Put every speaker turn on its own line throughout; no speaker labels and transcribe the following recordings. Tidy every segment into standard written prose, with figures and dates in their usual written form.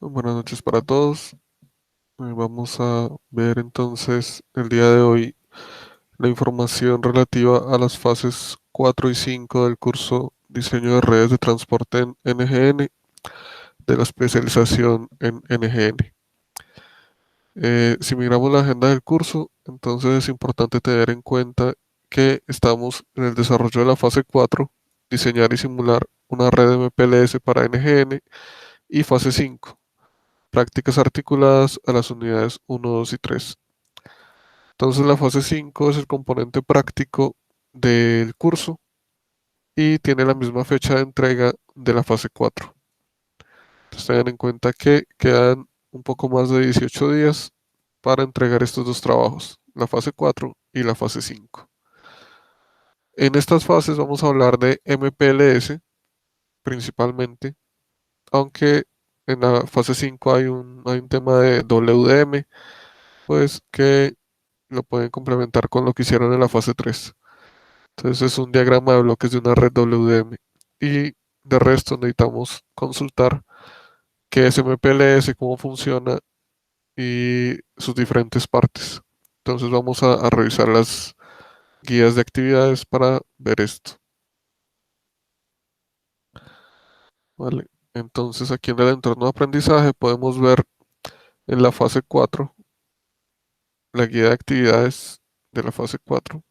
Buenas noches para todos. Vamos a ver entonces el día de hoy la información relativa a las fases 4 y 5 del curso Diseño de Redes de Transporte en NGN de la especialización en NGN. Si miramos la agenda del curso, entonces es importante tener en cuenta que estamos en el desarrollo de la fase 4, diseñar y simular una red MPLS para NGN, y fase 5, prácticas articuladas a las unidades 1, 2 y 3. Entonces la fase 5 es el componente práctico del curso y tiene la misma fecha de entrega de la fase 4. Entonces tengan en cuenta que quedan un poco más de 18 días para entregar estos dos trabajos, la fase 4 y la fase 5. En estas fases vamos a hablar de MPLS principalmente, aunque en la fase 5 hay un tema de WDM, pues que lo pueden complementar con lo que hicieron en la fase 3. Entonces es un diagrama de bloques de una red WDM. Y de resto necesitamos consultar qué es MPLS, cómo funciona y sus diferentes partes. Entonces vamos a revisar las guías de actividades para ver esto. ¿Vale? Entonces aquí en el entorno de aprendizaje podemos ver en la fase 4 la guía de actividades de la fase 4.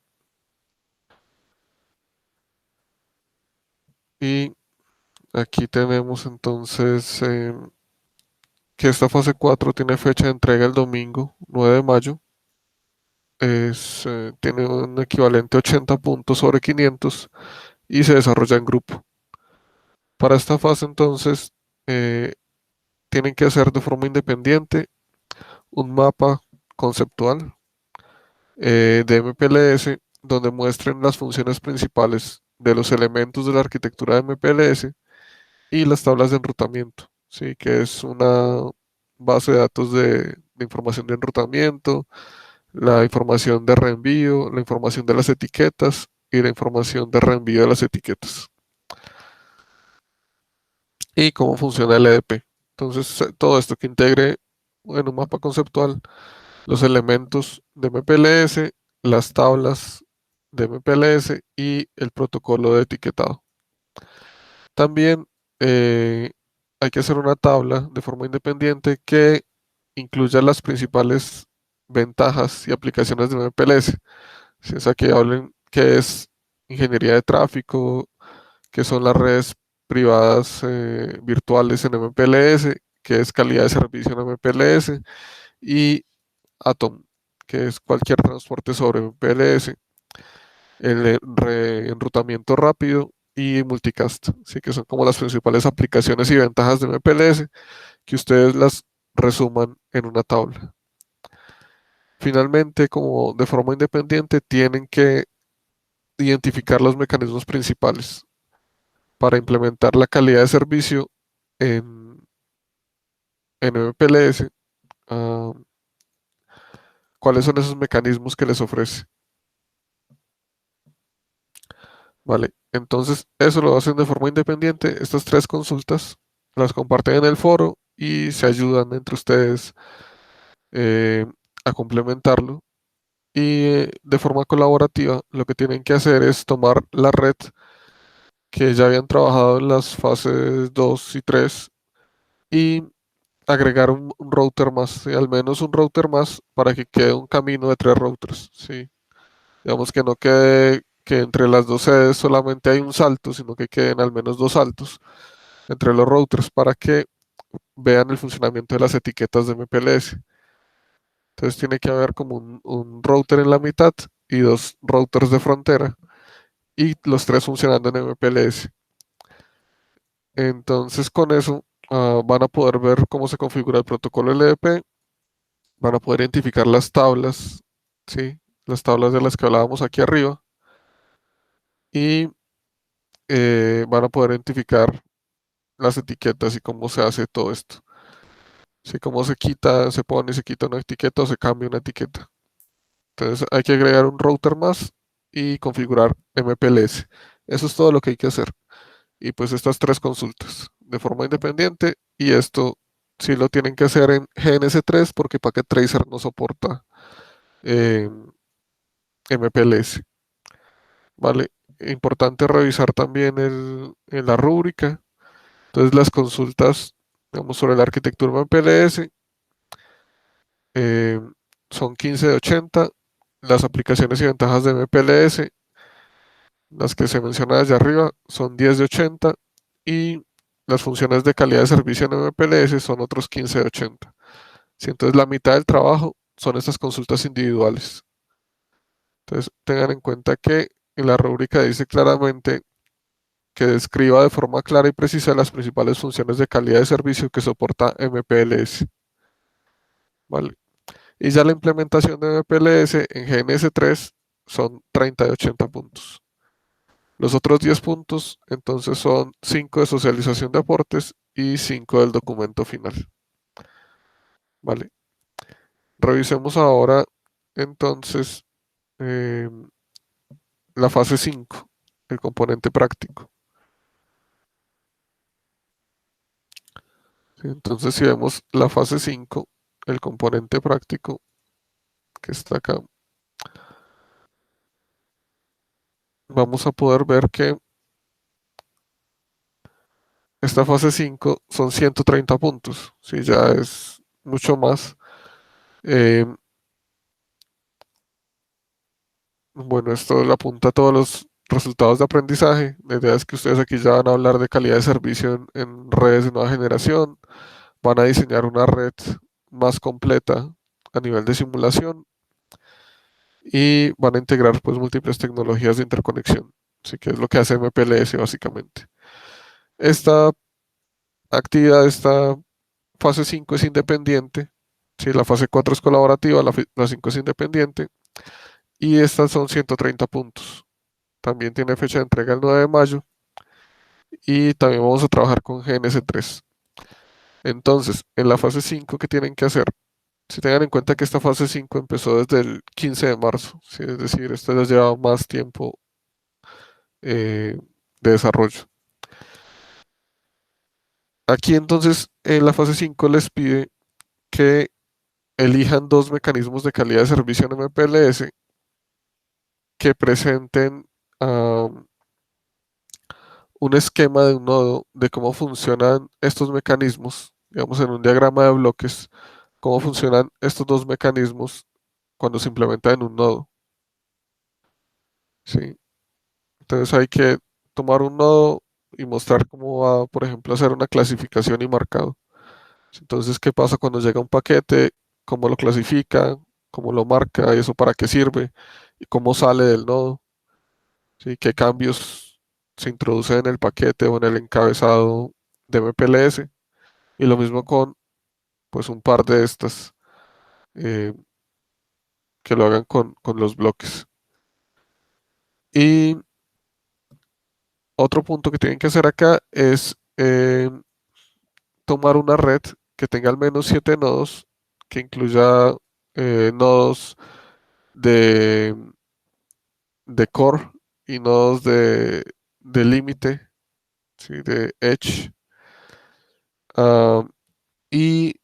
Y aquí tenemos entonces que esta fase 4 tiene fecha de entrega el domingo 9 de mayo. Tiene un equivalente a 80 puntos sobre 500 y se desarrolla en grupo. Para esta fase entonces eh, tienen que hacer de forma independiente un mapa conceptual de MPLS donde muestren las funciones principales de los elementos de la arquitectura de MPLS y las tablas de enrutamiento, ¿sí? Que es una base de datos de información de enrutamiento, la información de reenvío, la información de las etiquetas y la información de reenvío de las etiquetas. Y cómo funciona el EDP. Entonces, todo esto que integre en un mapa conceptual los elementos de MPLS, las tablas de MPLS y el protocolo de etiquetado. También hay que hacer una tabla de forma independiente que incluya las principales ventajas y aplicaciones de MPLS. Si es que hablen que es ingeniería de tráfico, que son las redes privadas virtuales en MPLS, que es calidad de servicio en MPLS, y Atom, que es cualquier transporte sobre MPLS, el enrutamiento rápido y multicast, ¿sí? Que son como las principales aplicaciones y ventajas de MPLS, que ustedes las resuman en una tabla. Finalmente, como de forma independiente, tienen que identificar los mecanismos principales para implementar la calidad de servicio en, en MPLS. ah, ¿Cuáles son esos mecanismos que les ofrece? Vale, entonces eso lo hacen de forma independiente. Estas tres consultas las comparten en el foro y se ayudan entre ustedes eh, a complementarlo. Y de forma colaborativa, lo que tienen que hacer es tomar la red que ya habían trabajado en las fases 2 y 3 y agregar un router más, ¿sí? Al menos un router más para que quede un camino de 3 routers, ¿sí? Digamos que no quede que entre las dos sedes solamente hay un salto, sino que queden al menos dos saltos entre los routers para que vean el funcionamiento de las etiquetas de MPLS. Entonces tiene que haber como un router en la mitad y dos routers de frontera y los tres funcionando en MPLS. Entonces con eso van a poder ver cómo se configura el protocolo LDP, van a poder identificar las tablas, ¿sí? Las tablas de las que hablábamos aquí arriba y van a poder identificar las etiquetas y cómo se hace todo esto. Sí, cómo se quita, se pone y se quita una etiqueta o se cambia una etiqueta. Entonces hay que agregar un router más y configurar MPLS. Eso es todo lo que hay que hacer. Y pues estas tres consultas de forma independiente y esto sí lo tienen que hacer en GNS3 porque Packet Tracer no soporta eh, MPLS, ¿vale? Importante revisar también en la rúbrica. Entonces las consultas, digamos, sobre la arquitectura MPLS eh, son 15 de 80, las aplicaciones y ventajas de MPLS, las que se mencionan allá arriba, son 10 de 80 y las funciones de calidad de servicio en MPLS son otros 15 de 80. Si entonces la mitad del trabajo son estas consultas individuales. Entonces tengan en cuenta que en la rúbrica dice claramente que describa de forma clara y precisa las principales funciones de calidad de servicio que soporta MPLS, ¿vale? Y ya la implementación de MPLS en GNS3 son 30 de 80 puntos. Los otros 10 puntos entonces son 5 de socialización de aportes y 5 del documento final, ¿vale? Revisemos ahora entonces eh, la fase 5, el componente práctico. ¿Sí? Entonces si vemos la fase 5, el componente práctico que está acá, vamos a poder ver que esta fase 5 son 130 puntos, ¿sí? Ya es mucho más. Eh, bueno, esto le apunta a todos los resultados de aprendizaje. La idea es que ustedes aquí ya van a hablar de calidad de servicio en redes de nueva generación, van a diseñar una red más completa a nivel de simulación y van a integrar pues múltiples tecnologías de interconexión. Así que es lo que hace MPLS básicamente. Esta actividad, esta fase 5 es independiente. Si la fase 4 es colaborativa, la 5 es independiente. Y estas son 130 puntos. También tiene fecha de entrega el 9 de mayo. Y también vamos a trabajar con GNS3. Entonces, en la fase 5, ¿qué tienen que hacer? Si tengan en cuenta que esta fase 5 empezó desde el 15 de marzo, ¿sí? Es decir, esto les lleva más tiempo de desarrollo. Aquí entonces, en la fase 5 les pide que elijan dos mecanismos de calidad de servicio en MPLS que presenten un esquema de un nodo de cómo funcionan estos mecanismos, digamos en un diagrama de bloques, cómo funcionan estos dos mecanismos cuando se implementan en un nodo, ¿sí? Entonces hay que tomar un nodo y mostrar cómo va, por ejemplo, hacer una clasificación y marcado. Entonces, ¿qué pasa cuando llega un paquete? ¿Cómo lo clasifica? ¿Cómo lo marca? ¿Y eso para qué sirve? ¿Y cómo sale del nodo? ¿Sí? ¿Qué cambios se introducen en el paquete o en el encabezado de MPLS? Y lo mismo con pues un par de estas eh, que lo hagan con los bloques. Y otro punto que tienen que hacer acá es tomar una red que tenga al menos 7 nodos, que incluya nodos de, de core y nodos de límite, ¿sí? De edge, ah, y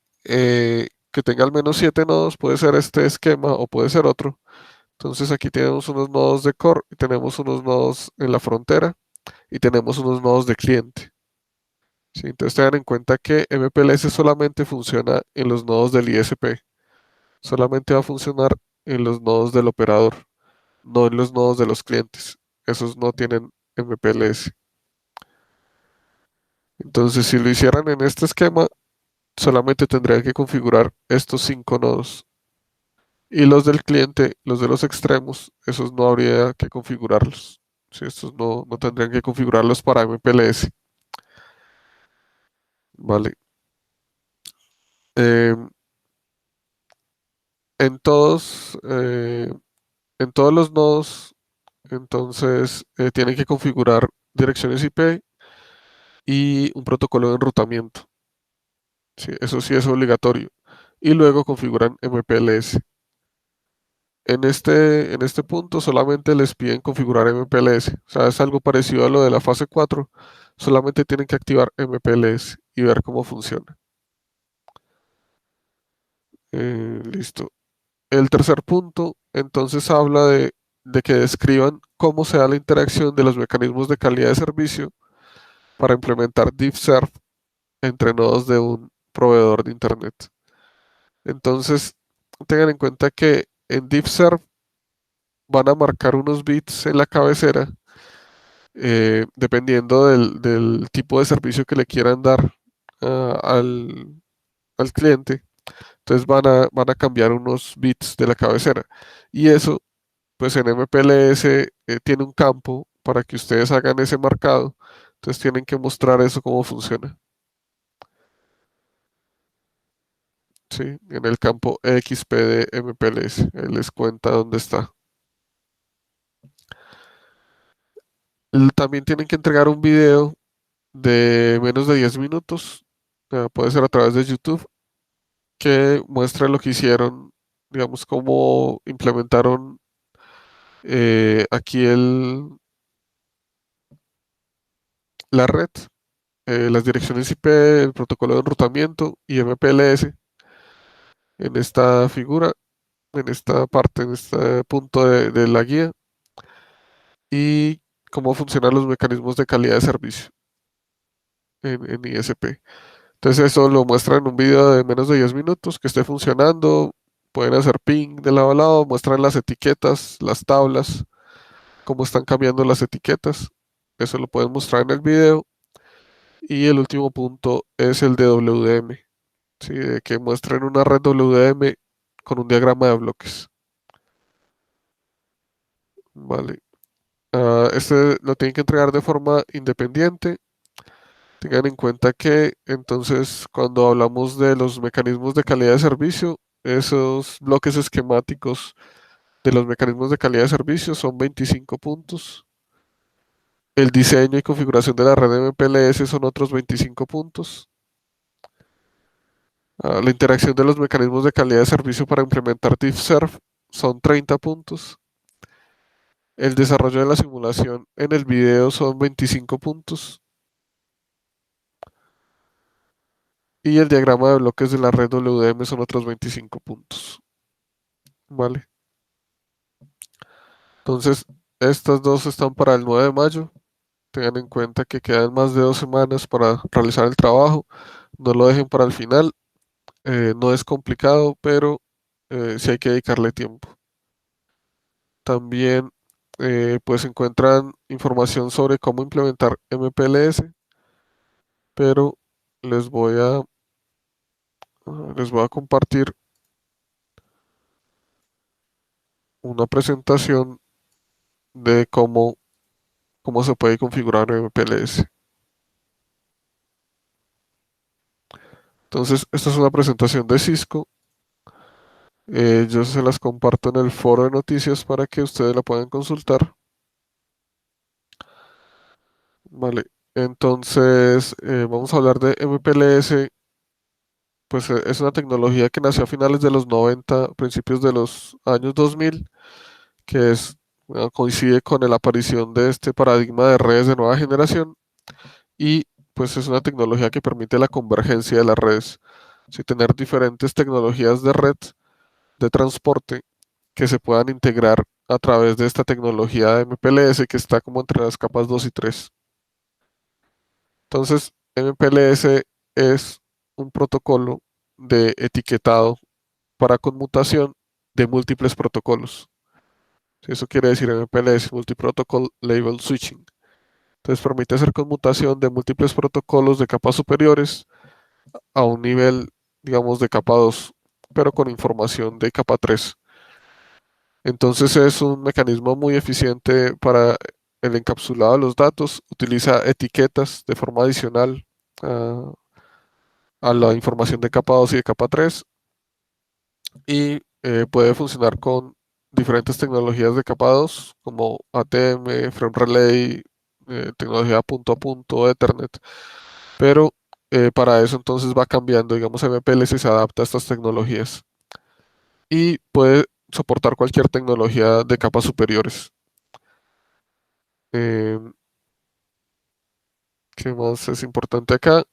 que tenga al menos 7 nodos, puede ser este esquema o puede ser otro. Entonces aquí tenemos unos nodos de core y tenemos unos nodos en la frontera y tenemos unos nodos de cliente. ¿Sí? Entonces tengan en cuenta que MPLS solamente funciona en los nodos del ISP, solamente va a funcionar en los nodos del operador, no en los nodos de los clientes. Esos no tienen MPLS. Entonces si lo hicieran en este esquema, solamente tendrían que configurar estos 5 nodos. Y los del cliente, los de los extremos, esos no habría que configurarlos. Sí, estos no tendrían que configurarlos para MPLS. Vale. Eh, en todos, eh, en todos los nodos, entonces tienen que configurar direcciones IP y un protocolo de enrutamiento. Sí, eso sí es obligatorio. Y luego configuran MPLS. En este punto solamente les piden configurar MPLS. O sea, es algo parecido a lo de la fase 4. Solamente tienen que activar MPLS y ver cómo funciona. Listo. El tercer punto, entonces, habla de que describan cómo se da la interacción de los mecanismos de calidad de servicio para implementar DeepServe entre nodos de un proveedor de Internet. Entonces, tengan en cuenta que en DeepServe van a marcar unos bits en la cabecera, dependiendo del tipo de servicio que le quieran dar al cliente. Entonces van a cambiar unos bits de la cabecera. Y eso, pues en MPLS tiene un campo para que ustedes hagan ese marcado. Entonces tienen que mostrar eso cómo funciona. ¿Sí? En el campo XP de MPLS. Él les cuenta dónde está. También tienen que entregar un video de menos de 10 minutos. Puede ser a través de YouTube, que muestre lo que hicieron, digamos, cómo implementaron aquí la red, las direcciones IP, el protocolo de enrutamiento y MPLS en esta figura, en esta parte, en este punto de la guía, y cómo funcionan los mecanismos de calidad de servicio en ISP. Entonces eso lo muestra en un video de menos de 10 minutos que esté funcionando. Pueden hacer ping de lado a lado, muestran las etiquetas, las tablas, cómo están cambiando las etiquetas. Eso lo pueden mostrar en el video. Y el último punto es el de WDM, ¿sí? De que muestren una red WDM con un diagrama de bloques. Vale. Este lo tienen que entregar de forma independiente. Tengan en cuenta que entonces cuando hablamos de los mecanismos de calidad de servicio, esos bloques esquemáticos de los mecanismos de calidad de servicio son 25 puntos. El diseño y configuración de la red MPLS son otros 25 puntos. La interacción de los mecanismos de calidad de servicio para implementar DeepServe son 30 puntos. El desarrollo de la simulación en el video son 25 puntos. Y el diagrama de bloques de la red WDM son otros 25 puntos. ¿Vale? Entonces, estas dos están para el 9 de mayo. Tengan en cuenta que quedan más de 2 semanas para realizar el trabajo. No lo dejen para el final. No es complicado, pero sí hay que dedicarle tiempo. También pues encuentran información sobre cómo implementar MPLS, pero les voy a, les voy a compartir una presentación de cómo se puede configurar MPLS. Entonces, esta es una presentación de Cisco. Yo se las comparto en el foro de noticias para que ustedes la puedan consultar. Vale, entonces vamos a hablar de MPLS. Pues es una tecnología que nació a finales de los 90, principios de los años 2000, que coincide con la aparición de este paradigma de redes de nueva generación, y pues es una tecnología que permite la convergencia de las redes, sí, tener diferentes tecnologías de red de transporte que se puedan integrar a través de esta tecnología de MPLS que está como entre las capas 2 y 3. Entonces, MPLS es un protocolo de etiquetado para conmutación de múltiples protocolos. Si eso quiere decir MPLS, Multiprotocol Label Switching. Entonces permite hacer conmutación de múltiples protocolos de capas superiores a un nivel, digamos, de capa 2, pero con información de capa 3. Entonces es un mecanismo muy eficiente para el encapsulado de los datos. Utiliza etiquetas de forma adicional a, a la información de capa 2 y de capa 3, y puede funcionar con diferentes tecnologías de capa 2 como ATM, Frame Relay, tecnología punto a punto, Ethernet, pero para eso entonces va cambiando, digamos, MPLS se adapta a estas tecnologías y puede soportar cualquier tecnología de capas superiores. Em, ¿Qué más es importante acá?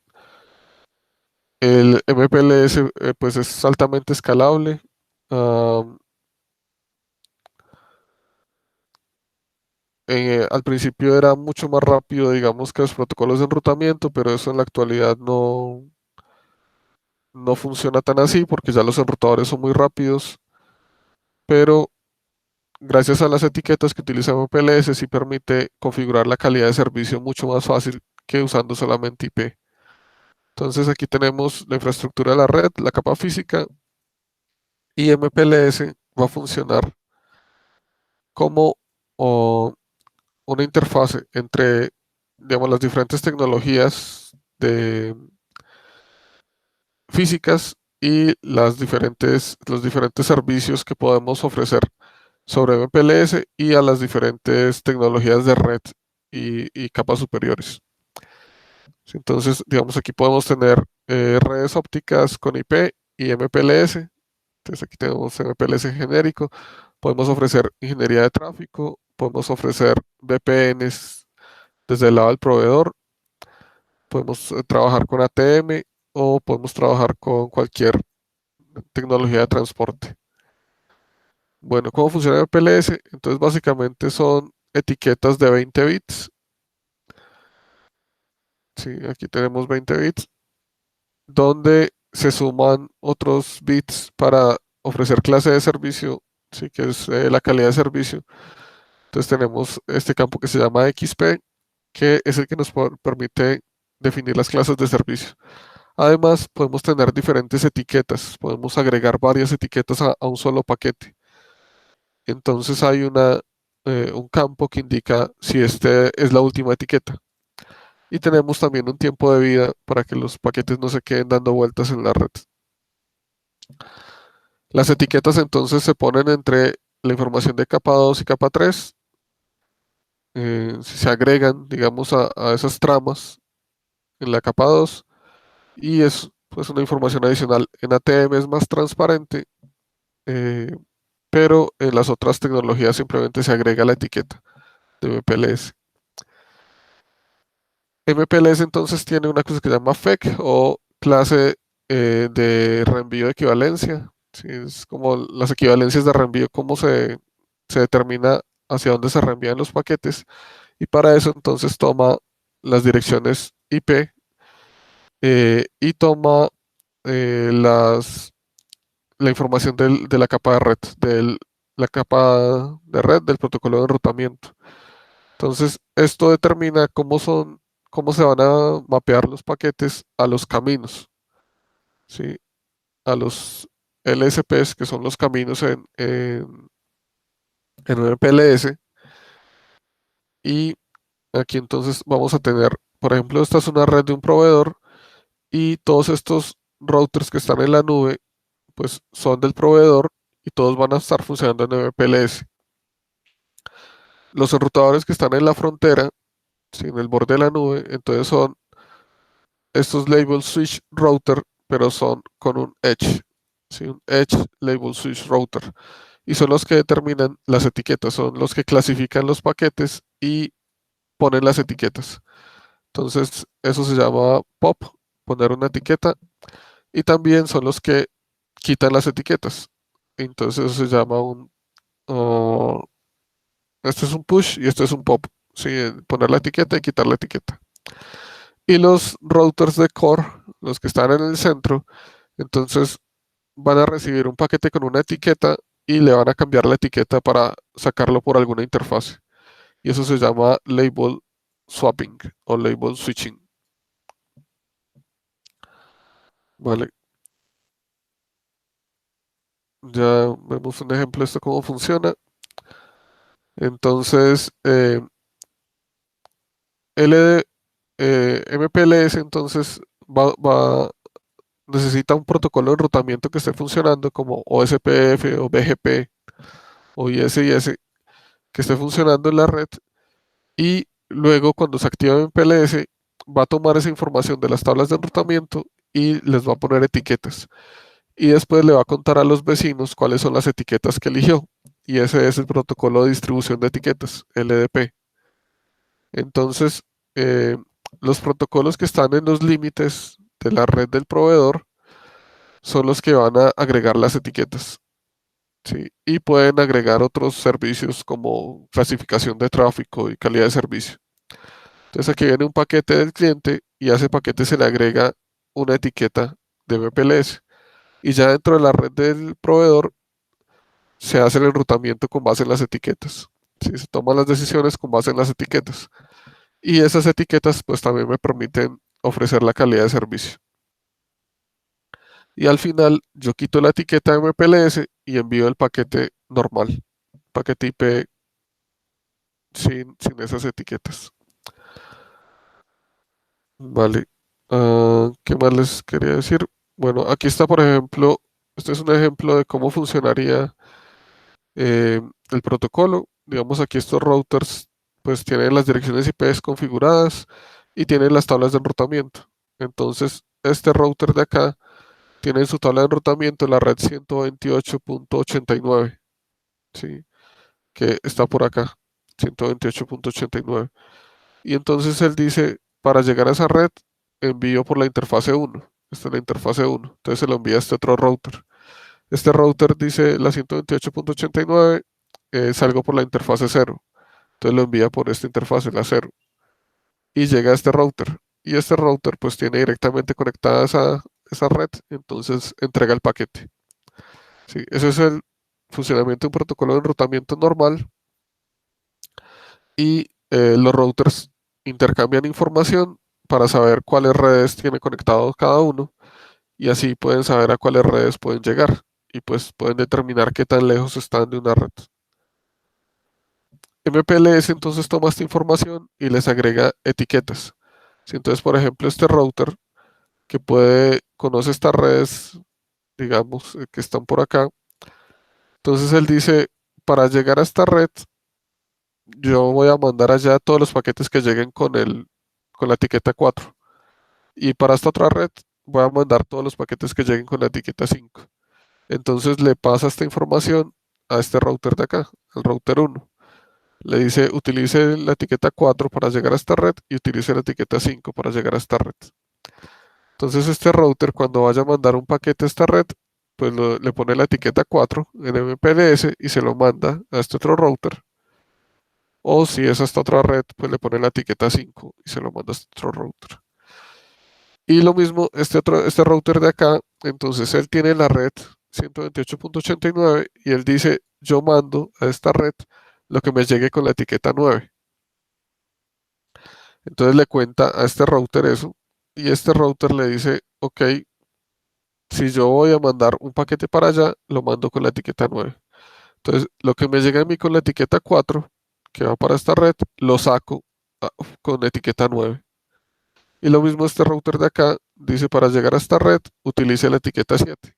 El MPLS pues es altamente escalable. Ah, al principio era mucho más rápido, digamos, que los protocolos de enrutamiento, pero eso en la actualidad no funciona tan así porque ya los enrutadores son muy rápidos, pero gracias a las etiquetas que utiliza MPLS sí permite configurar la calidad de servicio mucho más fácil que usando solamente IP. Entonces aquí tenemos la infraestructura de la red, la capa física y MPLS va a funcionar como o, una interfase entre, digamos, las diferentes tecnologías de físicas y los diferentes servicios que podemos ofrecer sobre MPLS y a las diferentes tecnologías de red y capas superiores. Sí, entonces, digamos, aquí podemos tener redes ópticas con IP y MPLS. Entonces, aquí tenemos MPLS genérico. Podemos ofrecer ingeniería de tráfico, podemos ofrecer VPNs desde el lado del proveedor, podemos trabajar con ATM o podemos trabajar con cualquier tecnología de transporte. Bueno, ¿cómo funciona MPLS? Entonces, básicamente son etiquetas de 20 bits. Sí, aquí tenemos 20 bits donde se suman otros bits para ofrecer clase de servicio, sí, que es la calidad de servicio. Entonces tenemos este campo que se llama XP, que es el que nos permite definir las clases de servicio. Además, podemos tener diferentes etiquetas, podemos agregar varias etiquetas a un solo paquete. Entonces hay un campo que indica si este es la última etiqueta. Y tenemos también un tiempo de vida para que los paquetes no se queden dando vueltas en la red. Las etiquetas entonces se ponen entre la información de capa 2 y capa 3, si se agregan, digamos, a esas tramas en la capa 2 y es pues una información adicional. En ATM es más transparente, eh, pero en las otras tecnologías simplemente se agrega la etiqueta de MPLS. MPLS entonces tiene una cosa que se llama FEC o clase de reenvío de equivalencia. Sí, es como las equivalencias de reenvío, cómo se determina hacia dónde se reenvían los paquetes. Y para eso entonces toma las direcciones IP y toma la información de la capa de red, la capa de red del protocolo de enrutamiento. Entonces, esto determina cómo se van a mapear los paquetes a los caminos, ¿sí? A los LSPs, que son los caminos en un MPLS. Y aquí entonces vamos a tener, por ejemplo, esta es una red de un proveedor y todos estos routers que están en la nube, pues son del proveedor y todos van a estar funcionando en MPLS. Los enrutadores que están en la frontera, ¿sí? En el borde de la nube, entonces son estos label switch router, pero son con un edge, ¿sí? Un edge label switch router. Y son los que determinan las etiquetas, son los que clasifican los paquetes y ponen las etiquetas. Entonces, eso se llama pop, poner una etiqueta, y también son los que quitan las etiquetas. Entonces, eso se llama oh, este es un push y este es un pop. Sí, poner la etiqueta y quitar la etiqueta. Y los routers de core, los que están en el centro, entonces van a recibir un paquete con una etiqueta y le van a cambiar la etiqueta para sacarlo por alguna interfase. Y eso se llama label swapping o label switching. Vale, ya vemos un ejemplo de esto cómo funciona. Entonces, MPLS entonces necesita un protocolo de enrutamiento que esté funcionando como OSPF o BGP o ISIS que esté funcionando en la red y luego cuando se activa MPLS va a tomar esa información de las tablas de enrutamiento y les va a poner etiquetas y después le va a contar a los vecinos cuáles son las etiquetas que eligió y ese es el protocolo de distribución de etiquetas, LDP. Entonces, eh, los protocolos que están en los límites de la red del proveedor son los que van a agregar las etiquetas, ¿sí? Y pueden agregar otros servicios como clasificación de tráfico y calidad de servicio. Entonces aquí viene un paquete del cliente y a ese paquete se le agrega una etiqueta de MPLS. Y ya dentro de la red del proveedor se hace el enrutamiento con base en las etiquetas. ¿Sí? Se toman las decisiones con base en las etiquetas. Y esas etiquetas pues también me permiten ofrecer la calidad de servicio. Y al final yo quito la etiqueta de MPLS y envío el paquete normal, paquete IP sin esas etiquetas. Vale. ¿Qué más les quería decir? Bueno, aquí está, por ejemplo, este es un ejemplo de cómo funcionaría eh, el protocolo. Digamos, aquí estos routers pues tienen las direcciones IP configuradas y tienen las tablas de enrutamiento. Entonces, este router de acá tiene en su tabla de enrutamiento la red 128.89, ¿sí? Que está por acá, 128.89. Y entonces él dice, para llegar a esa red, envío por la interfase 1. Esta es la interfase 1. Entonces se lo envía a este otro router. Este router dice la 128.89, salgo por la interfase 0. Entonces lo envía por esta interfase, la 0. Y llega a este router. Y este router pues tiene directamente conectada esa red, entonces entrega el paquete. Sí, ese es el funcionamiento de un protocolo de enrutamiento normal. Y los routers intercambian información para saber cuáles redes tiene conectado cada uno y así pueden saber a cuáles redes pueden llegar y pues pueden determinar qué tan lejos están de una red. MPLS entonces toma esta información y les agrega etiquetas. Si entonces, por ejemplo, este router que conoce estas redes, digamos, que están por acá, entonces él dice, para llegar a esta red, yo voy a mandar allá todos los paquetes que lleguen con la etiqueta 4. Y para esta otra red voy a mandar todos los paquetes que lleguen con la etiqueta 5. Entonces le pasa esta información a este router de acá, al router 1. Le dice, utilice la etiqueta 4 para llegar a esta red y utilice la etiqueta 5 para llegar a esta red. Entonces este router cuando vaya a mandar un paquete a esta red, pues le pone la etiqueta 4 en MPLS y se lo manda a este otro router. O si es esta otra red, pues le pone la etiqueta 5 y se lo manda a este otro router. Y lo mismo, este router de acá, entonces él tiene la red 128.89 y él dice, yo mando a esta red lo que me llegue con la etiqueta 9. Entonces le cuenta a este router eso y este router le dice, ok, si yo voy a mandar un paquete para allá, lo mando con la etiqueta 9. Entonces, lo que me llega a mí con la etiqueta 4, que va para esta red, lo saco con etiqueta 9. Y lo mismo este router de acá dice para llegar a esta red, utilice la etiqueta 7.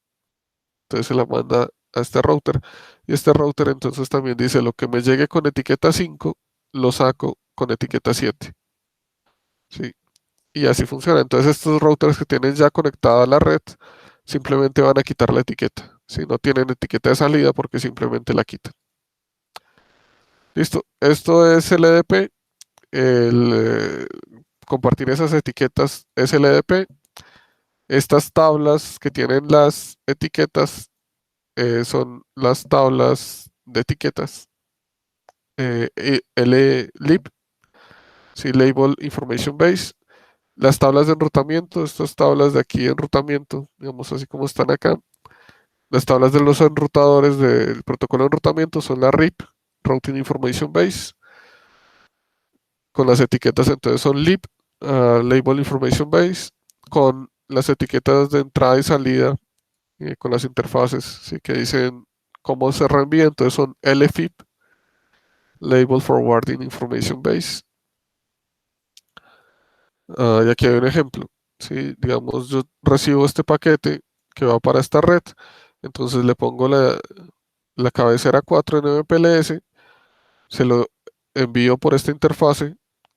Entonces se la manda a este router. Y este router entonces también dice lo que me llegue con etiqueta 5, lo saco con etiqueta 7. ¿Sí? Y así funciona. Entonces estos routers que tienen ya conectada a la red, simplemente van a quitar la etiqueta. Si no tienen etiqueta de salida porque simplemente la quitan. Listo. Esto es LDP. El, compartir esas etiquetas es LDP. Estas tablas que tienen las etiquetas son las tablas de etiquetas LLIB, sí, Label Information Base. Las tablas de enrutamiento, estas tablas de aquí de enrutamiento, digamos así como están acá. Las tablas de los enrutadores del protocolo de enrutamiento son la RIP, Routing Information Base, con las etiquetas entonces son lib, Label Information Base, con las etiquetas de entrada y salida, con las interfaces, ¿sí? Que dicen cómo se reenvía, entonces son LFIP, Label Forwarding Information Base. Y aquí hay un ejemplo, ¿sí? Digamos, yo recibo este paquete que va para esta red, entonces le pongo la cabecera 4 en MPLS, se lo envío por esta interfase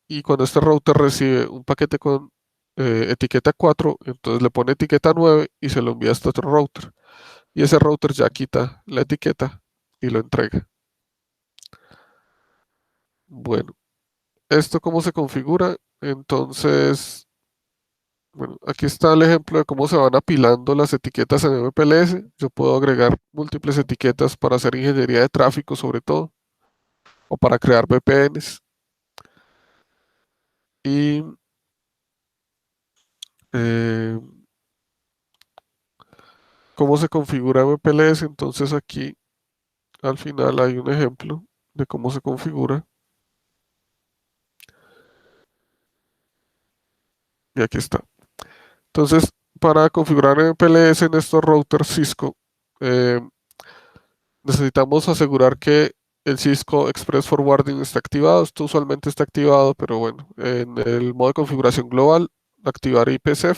y cuando este router recibe un paquete con etiqueta 4, entonces le pone etiqueta 9 y se lo envía a este otro router. Y ese router ya quita la etiqueta y lo entrega. Bueno, ¿esto cómo se configura? Entonces, Bueno, aquí está el ejemplo de cómo se van apilando las etiquetas en MPLS. Yo puedo agregar múltiples etiquetas para hacer ingeniería de tráfico, sobre todo, o para crear VPNs. Y eh, cómo se configura MPLS. Entonces aquí al final hay un ejemplo de cómo se configura. Y aquí está. Entonces, para configurar MPLS en estos routers Cisco, eh, necesitamos asegurar que el Cisco Express Forwarding está activado. Esto usualmente está activado, pero bueno, en el modo de configuración global, activar IPsec.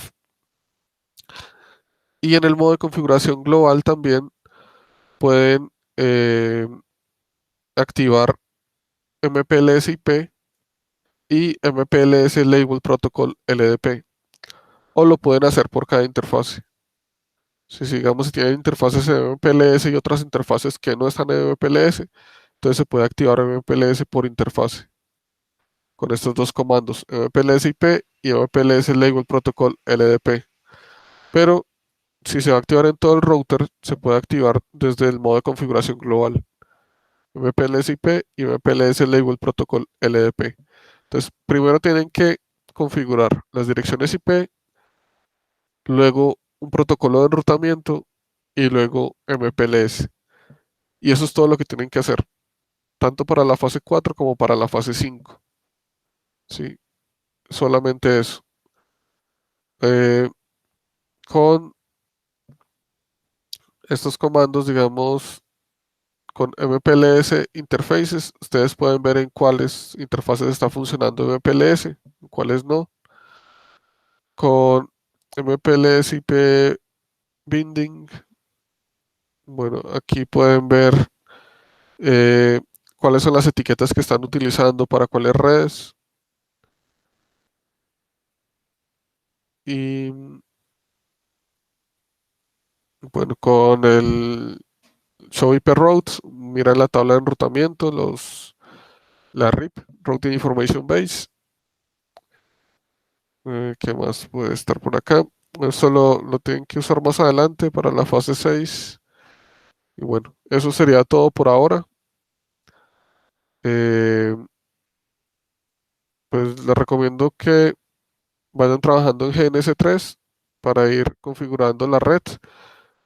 Y en el modo de configuración global también pueden activar MPLS IP y MPLS Label Protocol LDP. O lo pueden hacer por cada interfase. Si sigamos, si tienen interfaces en MPLS y otras interfaces que no están en MPLS, entonces se puede activar MPLS por interfase con estos dos comandos, MPLS IP y MPLS Label Protocol LDP. Pero si se va a activar en todo el router, se puede activar desde el modo de configuración global, MPLS IP y MPLS Label Protocol LDP. Entonces, primero tienen que configurar las direcciones IP, luego un protocolo de enrutamiento y luego MPLS. Y eso es todo lo que tienen que hacer, tanto para la fase 4 como para la fase 5. ¿Sí? Solamente eso. Eh, con estos comandos, digamos, con MPLS interfaces, ustedes pueden ver en cuáles interfaces está funcionando MPLS, en cuáles no. Con MPLS IP binding, bueno, aquí pueden ver eh, cuáles son las etiquetas que están utilizando para cuáles redes. Y bueno, con el Show IP Routes, mira la tabla de enrutamiento, la RIP, Routing Information Base. ¿Qué más puede estar por acá? Esto lo tienen que usar más adelante para la fase 6. Y bueno, eso sería todo por ahora. Eh, pues les recomiendo que vayan trabajando en GNS3 para ir configurando la red,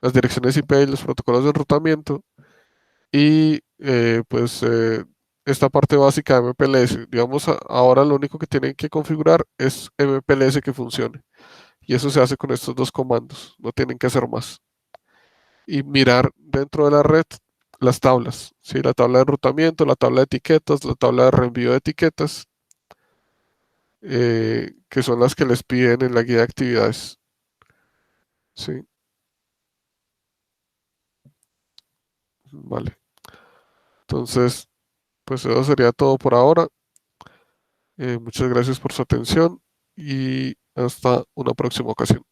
las direcciones IP y los protocolos de enrutamiento. Y esta parte básica de MPLS. Digamos, ahora lo único que tienen que configurar es MPLS que funcione. Y eso se hace con estos dos comandos. No tienen que hacer más. Y mirar dentro de la red las tablas. ¿Sí? La tabla de enrutamiento, la tabla de etiquetas, la tabla de reenvío de etiquetas, que son las que les piden en la guía de actividades. ¿Sí? Vale. Entonces, pues eso sería todo por ahora. Muchas gracias por su atención y hasta una próxima ocasión.